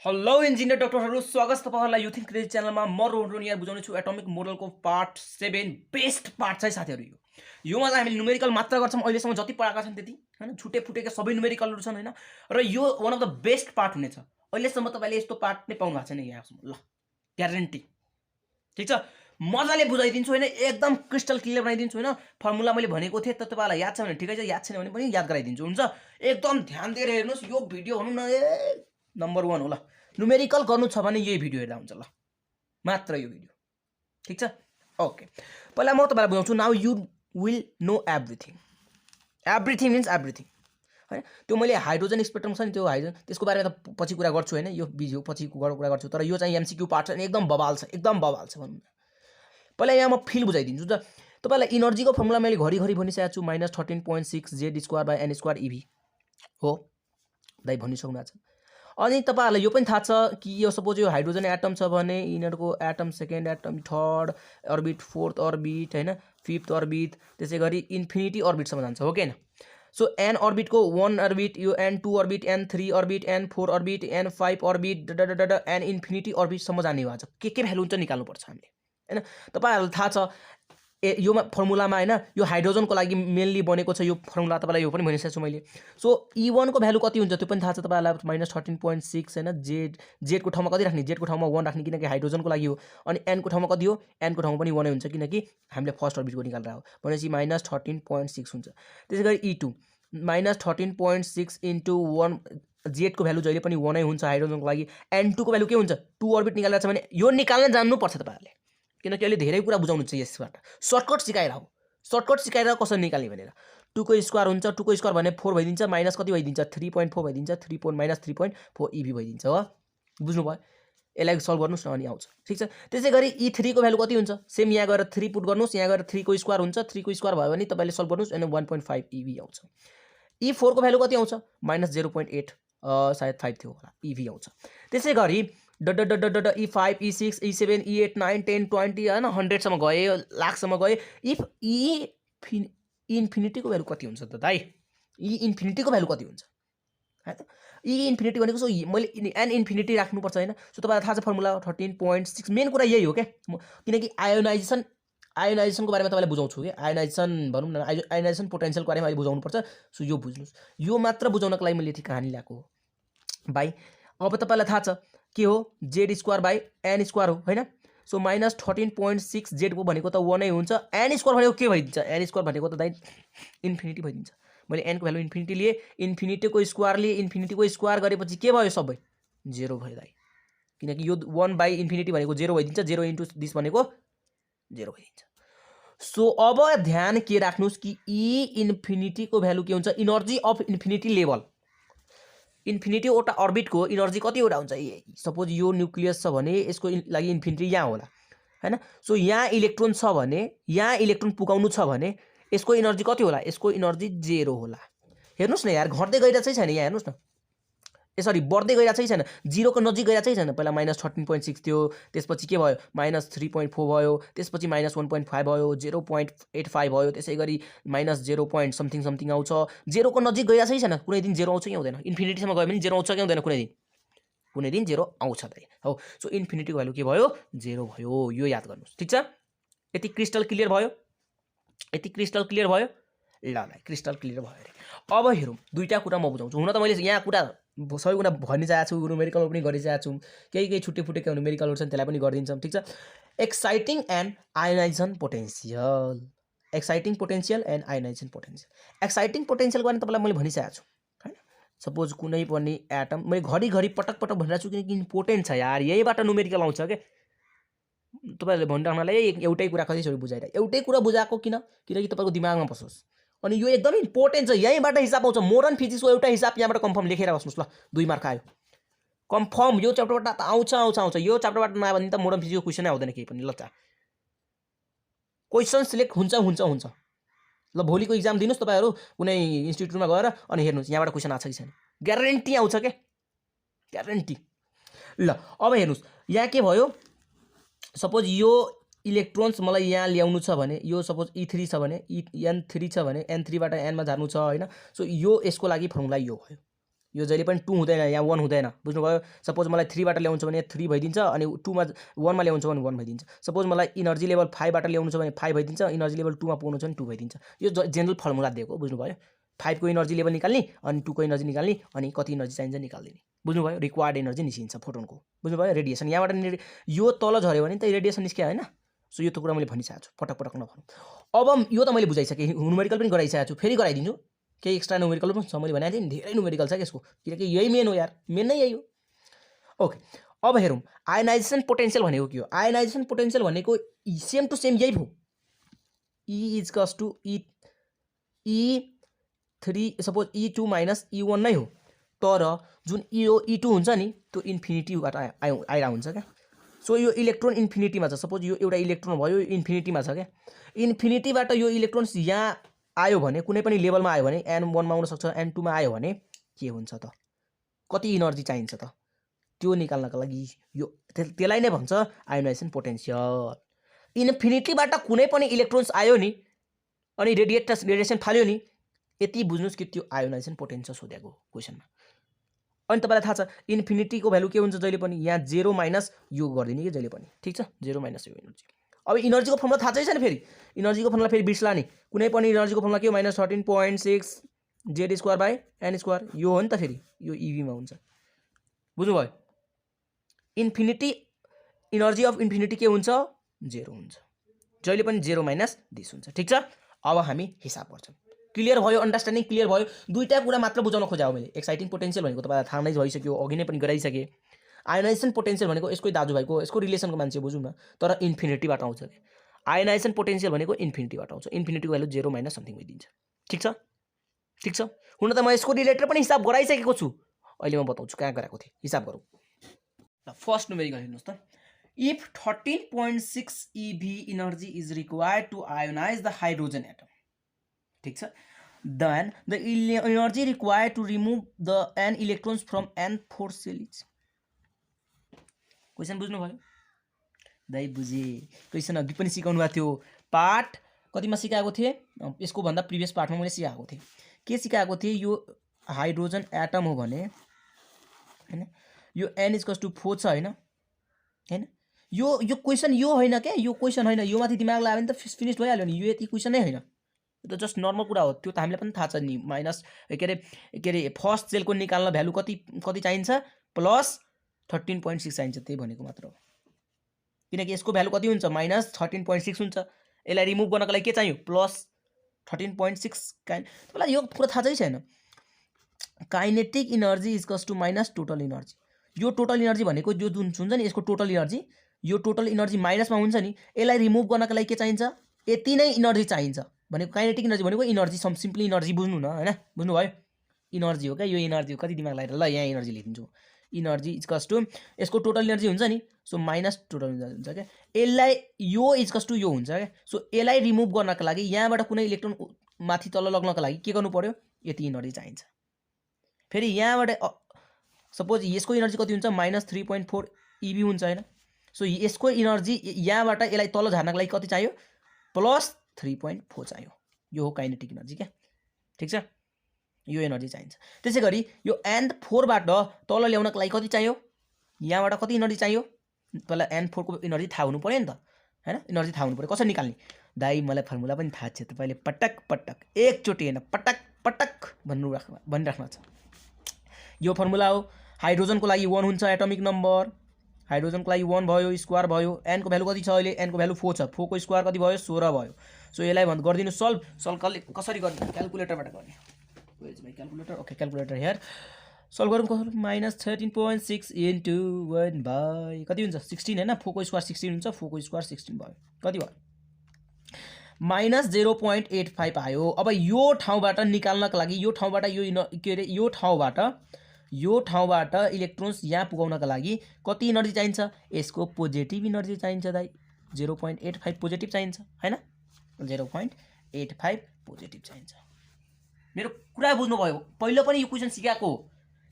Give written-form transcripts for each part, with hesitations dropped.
Hello engineer डाक्टरहरू, स्वागत छ तपाईहरुलाई युथिङ क्रेजी च्यानलमा। म रोहन यहाँ बुझाउने छु एटोमिक मोडलको पार्ट 7 बेस्ट पार्ट चाहिँ साथीहरु। योमा चाहिँ हामीले न्युमेरिकल मात्र गर्छौं, अहिलेसम्म जति पढाएका छन् त्यति हैन, छुटे फुटेका सबै न्युमेरिकलहरु छन् हैन। र यो one of the best part हुनेछ। अहिलेसम्म तपाईले यस्तो पार्ट नै पाउनु भएको छैन यहाँसम्म, ल ग्यारेन्टी। ठीक छ, मजाले बुझाइदिन्छु हैन, एकदम क्रिस्टल क्लियर बनाइदिन्छु हैन। फर्मुला मैले भनेको थिए त तपाईलाई याद छ भने ठिकै छ, याद छैन भने पनि याद गराइदिन्छु, हुन्छ। एकदम ध्यान दिएर हेर्नुस्, यो भिडियो हुनु न नम्बर 1 हो। ल न्युमेरिकल गर्नु छ भने यही भिडियो हेर्दा हुन्छ, ल मात्र यो भिडियो। ठीक छ, ओके। पहिला म तपाईलाई बुझाउँछु। Now you will know everything. Everything means everything हैन। त्यो मैले हाइड्रोजन स्पेक्ट्रम छ नि, त्यो हाइड्रोजन त्यसको बारेमा त पछि कुरा गर्छु हैन, यो भिडियो पछि कुरा गर्छु। तर यो चाहिँ एमसीक्यू पार्ट छ, एकदम बवाल छ, एकदम बवाल छ भन्नु। पहिला यहाँ म फिल बुझाइदिन्छु त। तपाईलाई एनर्जीको फर्मुला मैले घरिघरि भनिसकेको छु, -13.6 z² / n² eV हो दाइ भनिसक्नु भएको छ। अनि तपाईहरुलाई यो पनि थाहा छ कि यो सपोज यो हाइड्रोजन एटम छ भने यिनीहरुको atom, second atom, third orbit, fourth orbit हैन, फिफ्थ अर्बिट, त्यसैगरी इन्फिनिटी अर्बिट सम्म जान्छ, हो कि हैन। सो n अर्बिट को 1 अर्बिट, यो n2 orbit, n3 orbit, n4 orbit, n5 orbit, n infinity orbit सम्म जाने हो। आज के भ्यालु हुन्छ निकाल्नु पर्छ हामीले हैन। तपाईहरुलाई थाहा छ यो फर्मुलामा हैन, यो हाइड्रोजनको लागि मेनली बनेको छ यो फर्मुला, तपाईलाई यो पनि भनिसकेको छु मैले। सो E1 को भ्यालु कति हुन्छ त्यो पनि थाहा छ तपाईलाई, -13.6 हैन। z को ठाउँमा कति राख्ने, z को ठाउँमा 1 राख्ने किनकि हाइड्रोजनको लागि हो। अनि n को ठाउँमा कति हो, n को ठाउँमा पनि 1 हुन्छ किनकि हामीले फर्स्ट अर्बिटको निकालेर हो भनेपछि -13.6 हुन्छ। त्यसैगरी E2 -13.6 * 1, z को भ्यालु जहिले पनि 1 नै हुन्छ हाइड्रोजनको लागि। n2 को भ्यालु के हुन्छ, 2 अर्बिट निकालेर छ भने यो निकाल्न जान्नु पर्छ तपाईहरुले, किनकि अहिले धेरै कुरा बुझाउनु छ यसबाट। सर्टकट सिकाएर हो, सर्टकट सिकाएर कसरी निकाल्ने भनेर। 2 को स्क्वायर हुन्छ, 2 को स्क्वायर भने 4 भइदिन्छ, माइनस कति भइदिन्छ 3.4 भइदिन्छ, 3.4 eV भइदिन्छ हो। बुझ्नु भयो, यसलाई सल्भ गर्नुस् न अनि आउँछ। ठीक छ, त्यसैगरी E3 को भ्यालु कति हुन्छ, सेम यहाँ गएर 3 पुट गर्नुस्, यहाँ गएर 3 को स्क्वायर हुन्छ, 3 को स्क्वायर भयो भने तपाईले सल्भ गर्नुस् अनि 1.5 eV आउँछ। E4 को भ्यालु कति आउँछ, -0.8 सायद 5 थियो होला, eV आउँछ। त्यसैगरी E5, E6, E7, E8, 9, 10, 20 हैन 100 सम्म गए, लाखसम्म गए। इफ E इन्फिनिटी को भ्यालु कति हुन्छ त दाइ, E इन्फिनिटी को भ्यालु कति हुन्छ है त। E इन्फिनिटी भनेको सो मैले n इन्फिनिटी राख्नुपर्छ हैन। सो तपाईलाई थाहा छ फर्मुला 13.6, मेन कुरा यही हो के, किनकि आयोनाइजेसनको बारेमा तपाईलाई बुझाउँछु के। आयोनाइजेसन भनौँ न, आयोनाइजेसन पोटेन्शियलको बारेमा अहिले बुझाउनु पर्छ। सो यो बुझ्नुस्, यो मात्र बुझाउनको लागि मैले यति कहानी ल्याएको हो भाइ। अब तपाईलाई थाहा छ के हो, z² / n² हो हैन। सो -13.6 z को भनेको त 1 नै हुन्छ, n² भनेको के भइदिन्छ, n² भनेको त दाइ इन्फिनिटी भइदिन्छ। मैले n को भ्यालु इन्फिनिटी लिए, इन्फिनिटी को स्क्वायर लिए, इन्फिनिटी को स्क्वायर गरेपछि के भयो, सबै 0 भयो दाइ, किनकि यो 1/इन्फिनिटी भनेको 0 भइदिन्छ, 0 * दिस भनेको 0 भइदिन्छ। सो अब ध्यान के राख्नुस् कि E इन्फिनिटी को भ्यालु के हुन्छ, energy of infinity level. Infinity वटा अर्बिटको इनर्जी कतिवटा हुन्छ, सपोज यो न्युक्लियस छ भने यसको लागि इन्फिनिटी यहाँ होला हैन। सो यहाँ इलेक्ट्रोन छ भने, यहाँ इलेक्ट्रोन पुगाउनु छ भने यसको इनर्जी कति होला, यसको इनर्जी 0 होला। हेर्नुस् न यार, घट्दै गइरहेछ छैन यहाँ, हेर्नुस् न, सरी बढ्दै गइरहेछ छैन, 0 को नजिक गइरहेछ छैन। पहिला -13.6 थियो, त्यसपछि के भयो -3.4 भयो, त्यसपछि -1.5 भयो, 0.85 भयो, त्यसैगरी -0. समथिङ आउँछ। 0 को नजिक गइरहेछ छैन, कुनै दिन 0 आउँछ कि आउँदैन, इन्फिनिटीसम्म गयो भने 0 आउँछ कि आउँदैन, कुनै दिन 0 आउँछ दाइ हो। सो इन्फिनिटीको भ्यालु के भयो, 0 भयो, यो याद गर्नुस्। ठीक छ, यति क्रिस्टल क्लियर भयो, यति क्रिस्टल क्लियर भयो, ल क्रिस्टल क्लियर भयो अरे। अब हेरौँ, दुईटा कुरा म बुझाउँछु। हुन त मैले यहाँ कुरा सबै कुरा भनिसकेको छु, न्युमेरिकल पनि गरिसकेको छु, केही छुट्टे फुटेको न्युमेरिकलहरु छन् त्यसलाई पनि गरिदिन्छौँ। ठीक छ, exciting and ionisation potential, exciting potential and ionisation potential. Exciting पोटेन्शियलको बारेमा तपाईलाई मैले भनिसकेको छु हैन। सपोज कुनै पनि एटम, मैले घरिघरि पटक भनिरहेको छु किनकि इम्पोर्टेन्ट छ यार, यहीबाट न्युमेरिकल आउँछ के। तपाईहरुले भनिराख्नलाई एउटै कुरा कतिचोटि बुझाइरा, एउटै कुरा बुझाएको किनकि तपाईको दिमागमा बसोस्। अनि यो एकदम इम्पोर्टेन्ट छ, यहीबाट हिसाब आउँछ। मोडर्न फिजिक्सको एउटा हिसाब यहाँबाट कन्फर्म लेखेर बस्नुस्, ल 2 मार्क आयो कन्फर्म। यो च्याप्टरबाट आउँछ, यो च्याप्टरबाट नआयो भने त मोडर्न फिजिक्सको क्वेशनै आउँदैन केही पनि। ल क्वेशन सिलेक्ट हुन्छ। ल भोलिको एक्जाम दिनुस् तपाईहरु कुनै इन्स्टिट्युटमा गएर अनि हेर्नुस् यहाँबाट क्वेशन आछ कि छैन, ग्यारेन्टी आउँछ के, ग्यारेन्टी। ल अब हेर्नुस् यहाँ के भयो, सपोज यो इलेक्ट्रोन्स मलाई यहाँ ल्याउनु छ भने, यो सपोज E3 छ भने, n3 छ भने n3 बाट n मा झार्नु छ हैन। सो यो यसको लागि फर्मुला यो भयो, यो जहिले पनि 2 हुँदैन, यहाँ 1 हुँदैन, बुझ्नुभयो। सपोज मलाई 3 बाट ल्याउँछ भने 3 भइदिन्छ, अनि 2 मा 1 मा ल्याउँछ भने 1 भइदिन्छ। सपोज मलाई इनर्जी लेभल 5 बाट ल्याउनु छ भने 5 भइदिन्छ, इनर्जी लेभल 2 मा पुग्नु छ भने 2 भइदिन्छ। यो जेनरल फर्मुला दिएको, बुझ्नुभयो। 5 को इनर्जी लेभल निकाल्ने अनि 2 को इनर्जी निकाल्ने अनि कति इनर्जी चाहिन्छ निकाल्दिने, बुझ्नुभयो। रिक्वायर्ड इनर्जी निस्किन्छ फोटोनको, बुझ्नुभयो। रेडिएसन यहाँबाट यो तल झऱ्यो भने त रेडिएसन निस्क्यो हैन। सो यो त कुरा मैले भनिसकेको छु, पटक पटक नभनौँ। अब यो त मैले बुझाइसकेँ, न्युमेरिकल पनि गराइसकेको छु, फेरि गराइदिन्छु। केही एक्स्ट्रा न्युमेरिकल पनि छ, मैले भनेको थिएँ नि धेरै न्युमेरिकल छ यसको, किनकि यही मेन हो यार, मेन नै यही हो। ओके, अब हेरौँ आयोनाइजेसन पोटेन्शियल भनेको के हो। आयोनाइजेसन पोटेन्शियल भनेको सेम टु सेम यही हो, E is to E3 suppose E2 minus E1 नै हो, तर जुन E2 हुन्छ नि त्यो इन्फिनिटीबाट आइरहेको हुन्छ क्या। सो यो इलेक्ट्रोन इन्फिनिटीमा छ, सपोज यो एउटा इलेक्ट्रोन भयो, यो इन्फिनिटीमा छ क्या। इन्फिनिटीबाट यो इलेक्ट्रोन्स यहाँ आयो भने, कुनै पनि लेभलमा आयो भने, N1 मा आउन सक्छ, N2 मा आयो भने के हुन्छ त, कति इनर्जी चाहिन्छ त, त्यो निकाल्नका लागि यो त्यसलाई नै भन्छ आयोनाइजेसन पोटेन्शियल। इन्फिनिटीबाट कुनै पनि इलेक्ट्रोन्स आयो नि अनि रेडिएसन फाल्यो नि, यति बुझ्नुस् कि त्यो आयोनाइजेसन पोटेन्शियल सोधेको क्वेसनमा। अनि तपाईँलाई थाहा छ इन्फिनिटीको भ्यालु के हुन्छ जहिले पनि, यहाँ 0 माइनस यो गरिदिने कि जहिले पनि, ठिक छ, 0 माइनस यो इनर्जी। अब इनर्जीको फर्मुला थाहा छैन, फेरि इनर्जीको फर्मुला फेरि बिर्सला नि, कुनै पनि इनर्जीको फर्मुला के हो, -13.6 Z²/n², यो हो नि त, फेरि यो इभीमा हुन्छ, बुझ्नुभयो। इन्फिनिटी इनर्जी अफ इन्फिनिटी के हुन्छ, 0 हुन्छ, जहिले पनि 0 माइनस दिस हुन्छ, ठिक छ। अब हामी हिसाब गर्छौँ, क्लियर भयो, अन्डरस्ट्यान्डिङ क्लियर भयो। दुईटा कुरा मात्र बुझाउन खोजेँ मैले। एक्साइटिङ पोटेन्शियल भनेको तपाईँलाई थाहा नै भइसक्यो, अघि नै पनि गराइसकेँ। आयोनाइजेसन पोटेन्शियल भनेको यसको दाजुभाइको यसको रिलेसनको मान्छे बुझौँ न, तर इन्फिनिटीबाट आउँछ कि। आयोनाइजेसन पोटेन्शियल भनेको इन्फिनिटीबाट आउँछ, इन्फिनिटीको भ्यालु 0 माइनस समथिङ भइदिन्छ, ठिक छ, ठिक छ। हुन त म यसको रिलेटेड पनि हिसाब गराइसकेको छु, अहिले म बताउँछु कहाँ गराएको थिएँ, हिसाब गरौँ। ल फर्स्ट न्युमेरिकल हेर्नुहोस् त, if 13.6 EV energy is required to ionise the hydrogen atom, ठिक छ, then the energy required to remove the n electrons from n4 shell is। Question बुझ्नु भयो दाइ? बुझे। क्वेसन अघि पनि सिकाउनु भएको थियो, पार्ट कतिमा सिकाएको थिएँ, यसको भन्दा प्रिभियस पार्टमा मैले सिकाएको थिएँ। के सिकाएको थिएँ, यो हाइड्रोजन एटम हो भने हैन, यो n इज टु 4 छ हैन, हैन, यो क्वेसन यो होइन क्या, यो क्वेसन होइन, यो माथि दिमाग लगायो भने त फिनिश भइहाल्यो नि, यो यति क्वेसन नै होइन, त्यो त जस्ट नर्मल कुरा हो। त्यो त हामीलाई पनि थाहा छ नि, माइनस के अरे फर्स्ट सेलको निकाल्न भ्यालु कति चाहिन्छ, प्लस 13.6 चाहिन्छ, त्यही भनेको मात्र हो। किनकि यसको भ्यालु कति हुन्छ, -13.6 हुन्छ, यसलाई रिमुभ गर्नको लागि के चाहियो, +13.6। तपाईँलाई यो कुरा थाहा छैन, kinetic energy is to minus total energy. यो टोटल इनर्जी भनेको यो जुन हुन्छ नि, यसको टोटल इनर्जी, यो टोटल इनर्जी माइनसमा हुन्छ नि, यसलाई रिमुभ गर्नको लागि के चाहिन्छ, यति नै इनर्जी चाहिन्छ भनेको। काइनेटिक इनर्जी भनेको इनर्जी, सिम्पली इनर्जी बुझ्नु न हैन, बुझ्नुभयो, इनर्जी हो क्या, यो इनर्जी हो, कति दिमाग लगाएर ल यहाँ इनर्जी लेखिदिन्छु, इनर्जी इज टु यसको टोटल इनर्जी हुन्छ नि, सो माइनस टोटल इनर्जी हुन्छ क्या, यसलाई यो इज टु यो हुन्छ क्या। सो यसलाई रिमुभ गर्नको लागि यहाँबाट कुनै इलेक्ट्रोन माथि तल लग्नको लागि के गर्नु पर्यो, यति इनर्जी चाहिन्छ। फेरि यहाँबाट सपोज यसको इनर्जी कति हुन्छ, -3.4 EV हुन्छ हैन, सो यसको इनर्जी यहाँबाट यसलाई तल झार्नको लागि कति चाहियो, +3.4 चाहियो, यो हो काइनेटिक इनर्जी क्या, ठिक छ, यो एनर्जी चाहिन्छ। त्यसै गरी यो N4 बाट तल ल्याउनको लागि कति चाहियो, यहाँबाट कति इनर्जी चाहियो, पहिला N4 को इनर्जी थाहा हुनु पर्यो नि त हैन, इनर्जी थाहा हुनु पर्यो। कसरी निकाल्ने, दाइ मलाई फर्मुला पनि थाहा छ, तपाईले पटक पटक एकचोटि हैन पटक पटक भनिराख्नु छ। यो फर्मुला हो, हाइड्रोजनको लागि 1 हुन्छ एटमिक नम्बर, हाइड्रोजनको लागि 1 भयो, स्क्वायर भयो, n को भ्यालु कति छ अहिले, n को भ्यालु 4 छ, 4 को स्क्वायर कति भयो, 16 भयो। सो यसलाई गरिदिनु सल्भ कसरी गर्ने, क्याल्कुलेटरबाट गर्ने, where is my calculator, okay calculator here, solve गरौँ -13.6 इन्टु 1 बाई कति हुन्छ 16 हैन, 4 को स्क्वायर 16 हुन्छ, 4 को स्क्वायर 16 भयो, कति भयो -0.85 आयो। अब यो ठाउँबाट निकाल्नको लागि, यो ठाउँबाट यो के अरे यो ठाउँबाट इलेक्ट्रोन्स यहाँ पुगाउनका लागि कति इनर्जी चाहिन्छ, यसको पोजिटिभ इनर्जी चाहिन्छ दाइ, 0.85 पोजिटिभ चाहिन्छ हैन, 0.85 पोजिटिभ चाहिन्छ। मेरो कुरा बुझ्नुभयो, पहिलो पनि यो क्वेसन सिकाएको,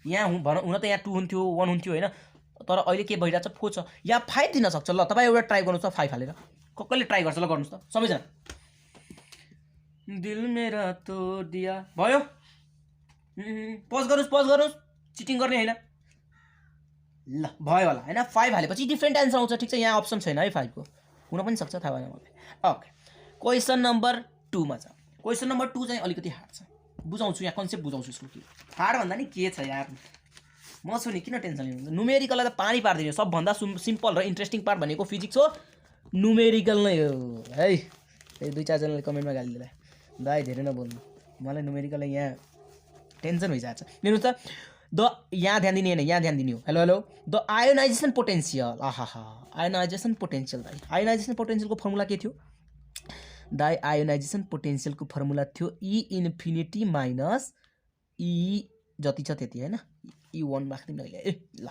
यहाँ हुन त यहाँ 2 हुन्थ्यो 1 हुन्थ्यो हैन, तर अहिले के भइरहेछ 4 छ, यहाँ 5 दिन सक्छ। ल तपाईँ एउटा ट्राई गर्नुहोस् त, 5 हालेर, कसले ट्राई गर्छ ल, गर्नुहोस् त सबैजना, दिल मेरा तोड दिया भयो, पज गर्नुहोस् चिटिङ गर्ने हैन ल भयो होला हैन 5 हालेपछि डिफरेन्ट आन्सर आउँछ ठीक छ यहाँ अप्सन छैन है 5 को हुन पनि सक्छ थाहा भएन मलाई ओके क्वेशन नम्बर 2 मा छ क्वेशन नम्बर 2 चाहिँ अलिकति हार्ड छ बुझाउँछु यहाँ कन्सेप्ट बुझाउँछु यसको के हार्ड भन्दा नि के छ यार म छु नि किन टेन्सन लिनुहुन्छ न्युमेरिकललाई त पानी पार्दिनु सबभन्दा सिम्पल र इन्ट्रेस्टिङ पार्ट भनेको फिजिक्स हो न्युमेरिकल नै हो है ए दुई चारजनाले कमेन्टमा गाली दिला दाइ धेरै नबोल्नु मलाई न्युमेरिकललाई यहाँ टेन्सन भइरहेछ हेर्नुहोस् त द यहाँ ध्यान दिने हैन यहाँ ध्यान दिने हो hello hello the ionisation potential आहा आयोनाइजेसन पोटेन्सियल दाइ आयोनाइजेसन पोटेन्सियलको फर्मुला के थियो दाइ आयोनाइजेसन पोटेन्सियलको फर्मुला थियो ई इन्फिनिटी माइनस ई जति छ त्यति हैन E1 राख्दिनु अहिले ए ल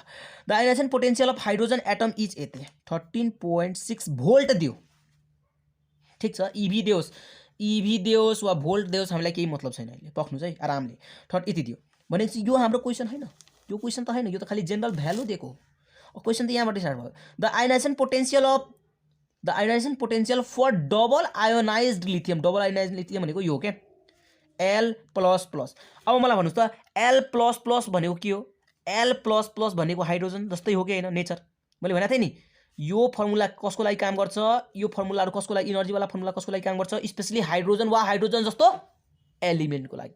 the ionisation potential of hydrogen atom is यति 13.6 भोल्ट दियो ठीक छ इभी देओस् वा भोल्ट देओस् हामीलाई केही मतलब छैन अहिले पक्नु चाहिँ आरामले यति दियो भनेपछि यो हाम्रो क्वेसन हैन यो क्वेसन त हैन यो त खाली जनरल भ्यालु दिएको हो क्वेसन त यहाँबाट स्टार्ट भयो the ionisation potential for double ionised lithium भनेको यो हो के L++। अब मलाई भन्नुस् त L++ भनेको के हो L++ भनेको हाइड्रोजन जस्तै हो कि हैन नेचर मैले भनेको थिएँ नि यो फर्मुला कसको लागि काम गर्छ यो फर्मुलाहरु कसको लागि एनर्जी वाला फर्मुला कसको लागि काम गर्छ स्पेशली हाइड्रोजन वा हाइड्रोजन जस्तो एलिमेन्टको लागि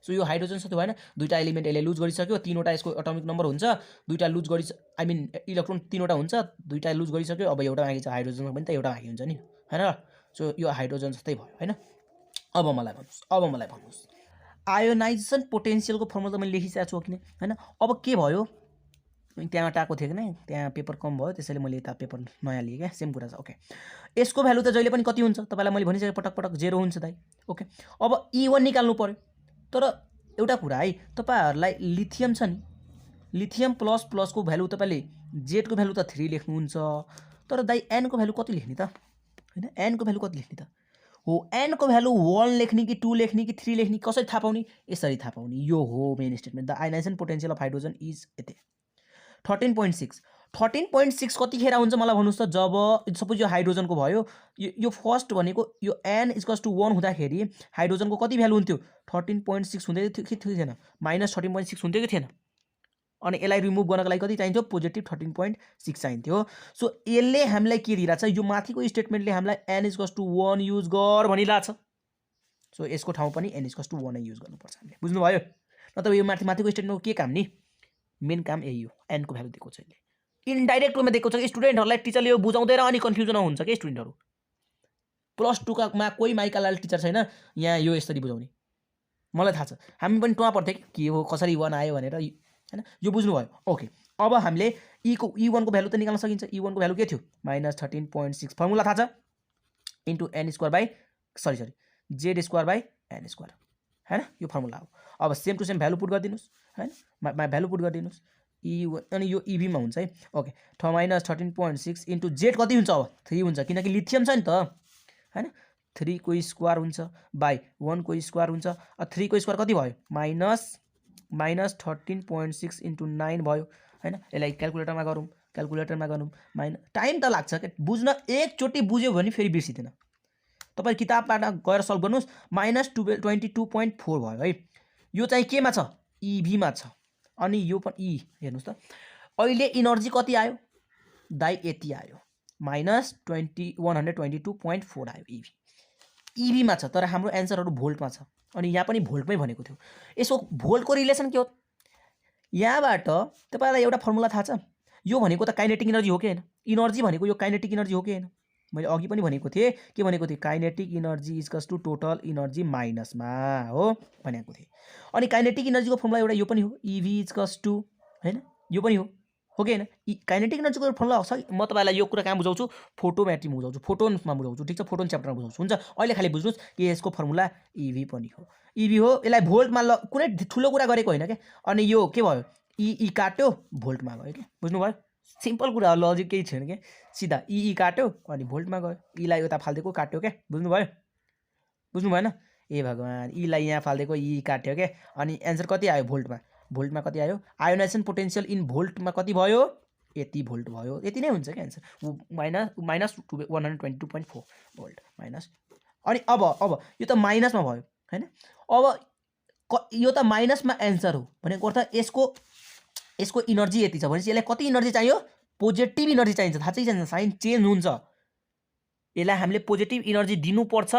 सो यो हाइड्रोजन जस्तो भएन दुईटा एलिमेन्ट यसले लुज गरिसक्यो तीनवटा यसको एटमिक नम्बर हुन्छ दुईटा लुज गरि आई मिन इलेक्ट्रोन तीनवटा हुन्छ दुईटा लुज गरिसक्यो अब एउटा बाँकी छ हाइड्रोजनमा पनि त एउटा बाँकी हुन्छ नि हैन सो यो हाइड्रोजन जस्तै भयो हैन अब मलाई भन्नुस् आयोनाइजेसन पोटेन्सियलको फर्मुला त मैले लेखिसकेको छु किन हैन अब के भयो त्यहाँ टाको थियो कि त्यहाँ पेपर कम भयो त्यसैले मैले यता पेपर नयाँ लिएँ क्या सेम कुरा छ ओके यसको भ्यालु त जहिले पनि कति हुन्छ तपाईलाई मैले भनिसकेँ पटक पटक 0 हुन्छ दाइ ओके अब E1 निकाल्नु पर्यो तर एउटा कुरा है तपाईहरुलाई लिथियम छ नि लिथियम प्लस को भ्यालु तपाईले Z को भ्यालु त 3 लेख्नुहुन्छ तर दाइ N को भ्यालु कति लेख्ने त हैन N को भ्यालु कति लेख्ने त हो N को भ्यालु 1 लेख्ने कि 2 लेख्ने कि 3 लेख्ने कसरी थाहा पाउने यसरी थाहा पाउने यो हो main statement the ionisation potential of hydrogen is यति 13.6 कतिखेर हुन्छ मलाई भन्नुस् त जब सपोज यो हाइड्रोजनको भयो यो फर्स्ट भनेको यो n = 1 हुँदाखेरि हाइड्रोजनको कति भ्यालु हुन्थ्यो 13.6 हुँदै थियो कि थिएन -13.6 हुन्थ्यो कि थिएन अनि यसलाई रिमुभ गर्नको लागि कति चाहिन्थ्यो पोजिटिभ 13.6 चाहिन्थ्यो सो यसले हामीलाई के दिइराछ यो माथिको स्टेटमेन्टले हामीलाई n = 1 युज गर भनिराछ सो यसको ठाउँ पनि n = 1 नै युज गर्नुपर्छ हामीले बुझ्नु भयो नत्र यो माथिको स्टेटमेन्टको के काम नि मेन काम यही हो n को भ्यालु दिएको छ यसले इनडाइरेक्ट वेमा दिएको छ कि स्टुडेन्टहरुलाई टिचरले यो बुझाउँदैन अनि कन्फ्युजन हुन्छ के स्टुडेन्टहरु +2 का मा कोही माइकालाल टिचर छैन यहाँ यो यसरी बुझाउने मलाई थाहा छ हामी पनि टुवा पर्थ्यो के हो कसरी 1 आयो भनेर हैन यो बुझ्नु भयो ओके अब हामीले E1 को भ्यालु त निकाल्न सकिन्छ E1 को भ्यालु के थियो -13.6 फर्मुला थाहा छ इन्टु n² बाइ z² हैन यो फर्मुला हो अब same to same value put गरिदिनुस् हैन भ्यालु पुट गरिदिनुस् E1 अनि यो EV मा हुन्छ है ओके -13.6 इन्टु z कति हुन्छ अब 3 हुन्छ किनकि लिथियम छ नि त हैन 3 को स्क्वायर हुन्छ बाइ 1 को स्क्वायर हुन्छ 3 को स्क्वायर कति भयो -13.6 इन्टु 9 भयो हैन यसलाई क्याल्कुलेटरमा गरौँ टाइम त लाग्छ के बुझ्न एकचोटी बुझ्यो भने फेरि बिर्सिदैन तपाई किताबबाट गएर सल्भ गर्नुस् -22.4 भयो है यो चाहिँ केमा छ EV मा छ अनि यो पनि हेर्नुस् त अहिले एनर्जी कति आयो दाइ यति आयो -122.4 आयो EV मा छ तर हाम्रो एन्सरहरु भोल्टमा छ अनि यहाँ पनि भोल्टमै भनेको थियो यसको भोल्टको रिलेसन के हो यहाँबाट तपाईलाई एउटा फर्मुला थाहा छ यो भनेको त काइनेटिक एनर्जी हो कि हैन एनर्जी भनेको यो काइनेटिक एनर्जी हो कि हैन मैले अघि पनि भनेको थिएँ के भनेको थिएँ काइनेटिक एनर्जी = टोटल एनर्जी माइनसमा हो भनेको थिएँ अनि काइनेटिक एनर्जीको फर्मुला एउटा यो पनि हो EV = हैन यो पनि हो कि हैन काइनेटिक एनर्जीको फर्मुला हो म तपाईलाई यो कुरा कहाँ बुझाउँछु फोटोमेट्रीमा बुझाउँछु फोटोनमा बुझाउँछु ठीक छ फोटोन च्याप्टरमा बुझाउँछु हुन्छ अहिले खाली बुझ्नुस् कि यसको फर्मुला EV पनि हो EV हो यसलाई भोल्टमा कुनै ठुलो कुरा गरेको हैन के अनि यो के भयो E काट्यो भोल्टमा गयो के बुझ्नु भयो सिम्पल कुरा हो लजिक केही छैन के सिधा E काट्यो अनि भोल्टमा गयो ईलाई उता फाल्दिएको काट्यो के बुझ्नु भएन ए भगवान ईलाई यहाँ फाल्दिएको E काट्यो के अनि एन्सर कति आयो भोल्टमा कति आयो आयोनाइजेसन पोटेन्सियल इन भोल्टमा कति भयो यति भोल्ट भयो यति नै हुन्छ के एन्सर -122.4 भोल्ट माइनस अनि अब यो त माइनसमा भयो हैन अब यो त माइनसमा एन्सर हो भनेको अर्थ यसको यसको इनर्जी यति छ भनेपछि यसलाई कति इनर्जी चाहियो पोजिटिभ इनर्जी चाहिन्छ थाहा छैन साइन चेन्ज हुन्छ यसलाई हामीले पोजिटिभ इनर्जी दिनुपर्छ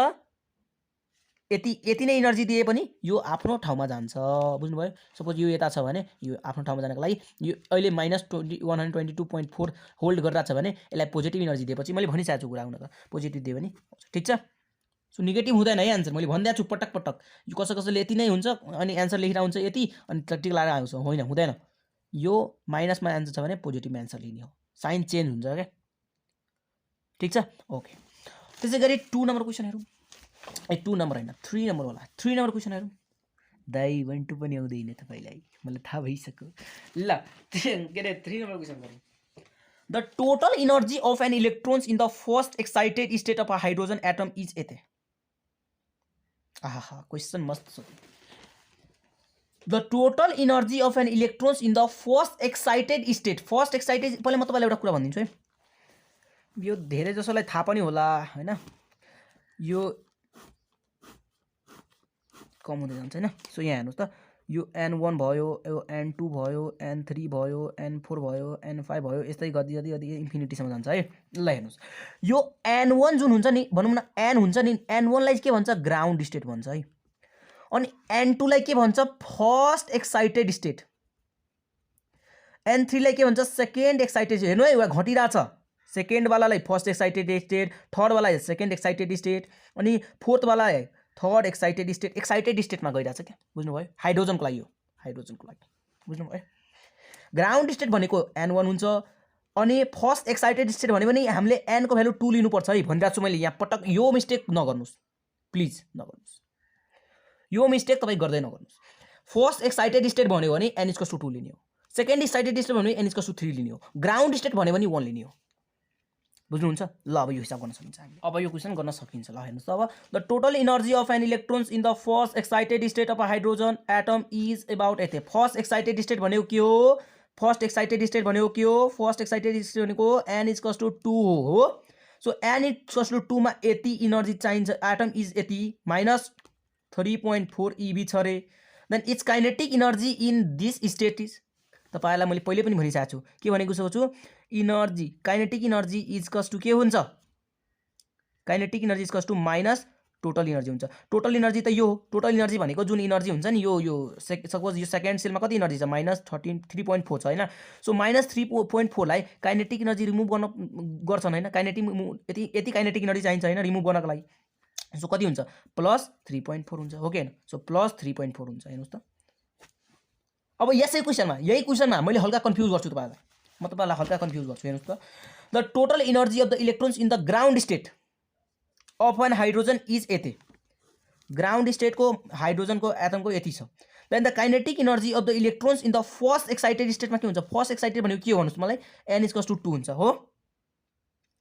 यति नै इनर्जी दिए पनि यो आफ्नो ठाउँमा जान्छ बुझ्नुभयो सपोज यो यता छ भने यो आफ्नो ठाउँमा जानको लागि यो अहिले -122.4 होल्ड गरिरहेको छ भने यसलाई पोजिटिभ इनर्जी दिएपछि मैले भनिसकेको छु कुरा हुन त पोजिटिभ दियो भने ठिक छ सो नेगेटिभ हुँदैन है आन्सर मैले भनिदिएको छु पटक पटक यो कसैले यति नै हुन्छ अनि आन्सर लेखिरा हुन्छ यति अनि टिक लगाएर आउँछ होइन हुँदैन यो माइनसमा आन्सर छ भने पोजिटिभ आन्सर लिने हो साइन चेन्ज हुन्छ क्या ठिक छ ओके त्यसै गरी 2 नम्बर क्वेसन हेरौँ 2 नम्बर होइन 3 नम्बर होला 3 नम्बर क्वेसन हेरौँ दाइ 1 2 पनि आउँदैन तपाईलाई मलाई थाहा भइसक्यो ल के अरे 3 नम्बर क्वेसन गरौँ the total energy of an electrons in the first excited state of a hydrogen atom is यति आहा क्वेसन मस्त छ the total energy of an electrons in the first excited state first excited पहिले म तपाईलाई एउटा कुरा भनिदिन्छु है यो धेरै जसोलाई थाहा पनि होला हैन यो कम हुँदै जान्छ हैन सो यहाँ हेर्नुस् त यो n1 भयो यो n2 भयो n3 भयो n4 भयो n5 भयो यस्तै गति गति गति इन्फिनिटीसम्म जान्छ है ल हेर्नुस् यो n1 जुन हुन्छ नि भनौँ न n हुन्छ नि n1 लाई के भन्छ ग्राउन्ड स्टेट भन्छ है अनि n2 लाई के भन्छ फर्स्ट एक्साइटेड स्टेट n3 लाई के भन्छ सेकेन्ड एक्साइटेड हेर्नु है यो घटिरा छ सेकेन्ड वालालाई फर्स्ट एक्साइटेड स्टेट थर्ड वाला सेकेन्ड एक्साइटेड स्टेट अनि फोर्थ वाला थर्ड एक्साइटेड स्टेटमा गइरहेछ क्या बुझ्नुभयो हाइड्रोजनको लागि हो हाइड्रोजनको लागि बुझ्नुभयो ग्राउन्ड स्टेट भनेको n1 हुन्छ अनि फर्स्ट एक्साइटेड स्टेट भन्यो भने हामीले n को भ्यालु 2 लिनुपर्छ है भनिरहेको छु मैले यहाँ पटक यो मिस्टेक नगर्नुस् प्लिज नगर्नुस् यो मिस्टेक तपाईँ गर्दै नगर्नुस् फर्स्ट एक्साइटेड स्टेट भन्यो भने n = 2 लिने हो सेकेन्ड एक्साइटेड स्टेट भन्यो भने n = 3 लिने हो ग्राउन्ड स्टेट भन्यो भने 1 लिने हो बुझ्नुहुन्छ ल अब यो हिसाब गर्न सकिन्छ हामीले अब यो क्वेसन गर्न सकिन्छ ल हेर्नुस् अब the total energy of an electrons in the first excited state of a hydrogen atom is about यति फर्स्ट एक्साइटेड स्टेट भनेको के हो फर्स्ट एक्साइटेड स्टेट भनेको के हो फर्स्ट एक्साइटेड स्टेट भनेको n = 2 हो सो n = 2 मा यति इनर्जी चाहिन्छ एटम इज यति -3.4 eV छ रे then its kinetic energy in this state is तपाईलाई मैले पहिले पनि भनिसकेको छु के भनेको छु इनर्जी काइनेटिक इनर्जी इज = के हुन्छ kinetic energy is = minus total energy हुन्छ टोटल इनर्जी त यो टोटल इनर्जी भनेको जुन इनर्जी हुन्छ नि यो सपोज यो सेकेन्ड सेलमा कति इनर्जी छ -3.4 छ हैन सो -3.4 लाई काइनेटिक इनर्जी रिमुभ गर्न गर्छन् हैन काइनेटिक यति काइनेटिक इनर्जी चाहिन्छ हैन रिमुभ गर्नको लागि सो कति हुन्छ +3.4 हुन्छ हो कि हैन सो +3.4 हुन्छ हेर्नुस् त अब यही क्वेसनमा मैले हल्का कन्फ्युज गर्छु तपाईलाई म तपाईलाई हल्का कन्फ्युज गर्छु हेर्नुस् त the total energy of the electrons in the ground state of an hydrogen is यति ग्राउन्ड स्टेटको हाइड्रोजनको एटमको यति छ then the kinetic energy of the electrons in the first excited स्टेटमा के हुन्छ फर्स्ट एक्साइटेड भनेको के हो भन्नुस् मलाई n = 2 हुन्छ हो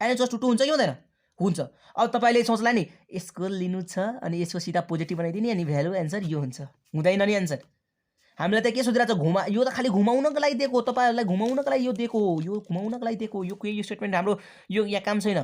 n = 2 हुन्छ कि हुँदैन हुन्छ अब तपाईले सोच्ला नि यसको लिनु छ अनि यसको सिधा पोजिटिभ बनाइदिने अनि भ्यालु आन्सर यो हुन्छ हुँदैन नि आन्सर हामीलाई त के सोधिरहेको छ यो त खाली घुमाउनको लागि दिएको तपाईहरुलाई घुमाउनको लागि यो दिएको यो घुमाउनको लागि दिएको यो के स्टेटमेन्ट हाम्रो यो यहाँ काम छैन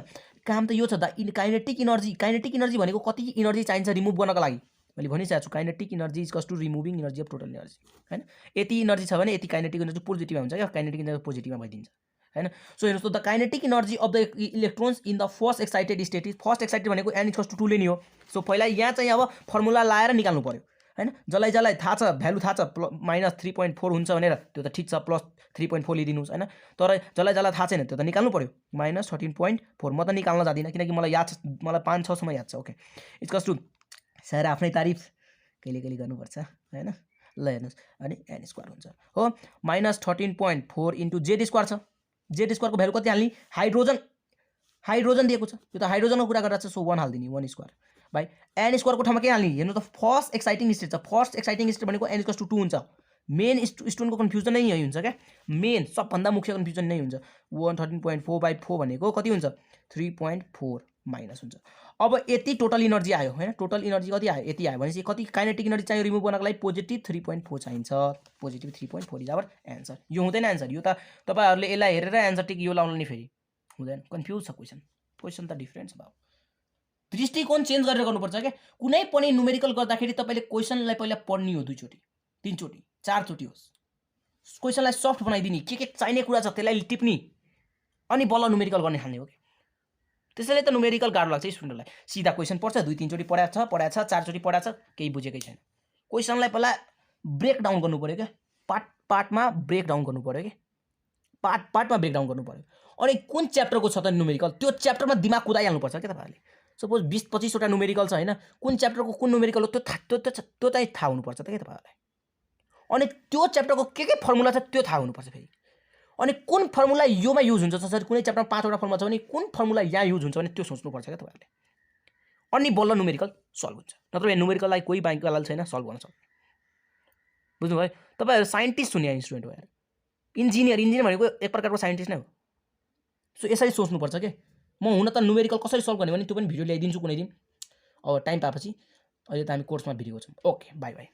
काम त यो छ द काइनेटिक इनर्जी भनेको कति इनर्जी चाहिन्छ रिमुभ गर्नको लागि मैले भनिसकेको छु kinetic energy is = removing energy of total energy हैन यति इनर्जी छ भने यति काइनेटिक इनर्जी पोजिटिभमा हुन्छ क्या काइनेटिक इनर्जी पोजिटिभमा भइदिन्छ हैन सो हेर्नुस् त the kinetic energy of the electrons in the first excited state is first excited भनेको n = 2 लिने हो सो पहिला यहाँ चाहिँ अब फर्मुला लाएर निकाल्नु पर्यो हैन जसलाई थाहा छ भ्यालु थाहा छ -3.4 हुन्छ भनेर त्यो त ठीक छ +3.4 लिदिनुस् हैन तर जसलाई थाहा छैन त्यो त निकाल्नु पर्यो -13.4 म त निकाल्न जादिन किनकि मलाई याद छ मलाई 5-6 सम्म याद छ ओके इज = सर आफ्नै तारिफ कहिले गर्नुपर्छ हैन ल हेर्नुस् अनि n² हुन्छ हो -13.4 * z² छ z² को भ्यालु कति हाल्ने हाइड्रोजन दिएको छ यो त हाइड्रोजनको कुरा गरिरहेको छ सो 1 हाल्दिने 1² भाइ n² को ठाउँमा के हाल्ने हेर्नु त फर्स्ट एक्साइटिङ स्टेट छ फर्स्ट एक्साइटिङ स्टेट भनेको n = 2 हुन्छ मेन स्टोनको कन्फ्युजन नै यही हुन्छ क्या मेन सबभन्दा मुख्य कन्फ्युजन नै हुन्छ 113.4/4 भनेको कति हुन्छ 3.4 माइनस हुन्छ अब यति टोटल इनर्जी आयो हैन टोटल इनर्जी कति आयो यति आयो भनेपछि कति काइनेटिक इनर्जी चाहियो रिमुभ गर्नको लागि पोजिटिभ 3.4 चाहिन्छ पोजिटिभ 3.4 इज आवर आन्सर यो हुँदैन आन्सर यो त तपाईहरुले यसलाई हेरेर आन्सर टिक यो लाउनु नि फेरि हुँदैन कन्फ्युज छ क्वेसन त डिफरेन्ट छ बाबु दृष्टिकोण चेन्ज गरेर गर्नुपर्छ क्या कुनै पनि न्युमेरिकल गर्दाखेरि तपाईले क्वेसनलाई पहिला पढ्नु हो 2 चोटी 3 चोटी 4 चोटी होस् क्वेसनलाई सफ्ट बनाइदिने, के चाहिने कुरा छ त्यसलाई टिप्ने, अनि बल्ल न्युमेरिकल गर्ने खाल्ने हो कि। त्यसैले त न्युमेरिकल गाह्रो लाग्छ स्टुडेन्टलाई। सिधा क्वेसन पढ्छ, 2-3 चोटि पढाएको छ, 4 चोटि पढाएको छ, केही बुझेकै छैन। क्वेसनलाई पहिला ब्रेक डाउन गर्नु पर्यो क्या, पार्टमा ब्रेक डाउन गर्नु पर्यो कि, पार्टमा ब्रेक डाउन गर्नु पर्यो। अनि कुन च्याप्टरको छ त न्युमेरिकल, त्यो च्याप्टरमा दिमाग कुदाइहाल्नुपर्छ क्या तपाईँहरूले। सपोज 20-25 वटा न्युमेरिकल छ होइन, कुन च्याप्टरको कुन न्युमेरिकल हो त्यो चाहिँ थाहा हुनुपर्छ त क्या तपाईँहरूलाई। अनि त्यो च्याप्टरको के फर्मुला छ त्यो थाहा हुनुपर्छ फेरि। अनि कुन फर्मुला योमा युज हुन्छ, जसरी कुनै च्याप्टरमा 5 वटा फर्मुला छ भने कुन फर्मुला यहाँ युज हुन्छ भने त्यो सोच्नुपर्छ क्या तपाईँहरूले। अनि बल्ल न्युमेरिकल सल्भ हुन्छ, नत्र यहाँ न्युमेरिकललाई कोही बाइकवाला छैन सल्भ गर्न सक्ने। बुझ्नुभयो? तपाईँहरू साइन्टिस्ट हुने स्टुडेन्ट हो यार, इन्जिनियर भनेको एक प्रकारको साइन्टिस्ट नै हो। सो यसरी सोच्नुपर्छ के। म हुन त न्युमेरिकल कसरी सल्भ गर्ने भने त्यो पनि भिडियो ल्याइदिन्छु कुनै दिन, अब टाइम पाएपछि। अहिले त हामी कोर्समा भिडियो छौँ। Okay, by by.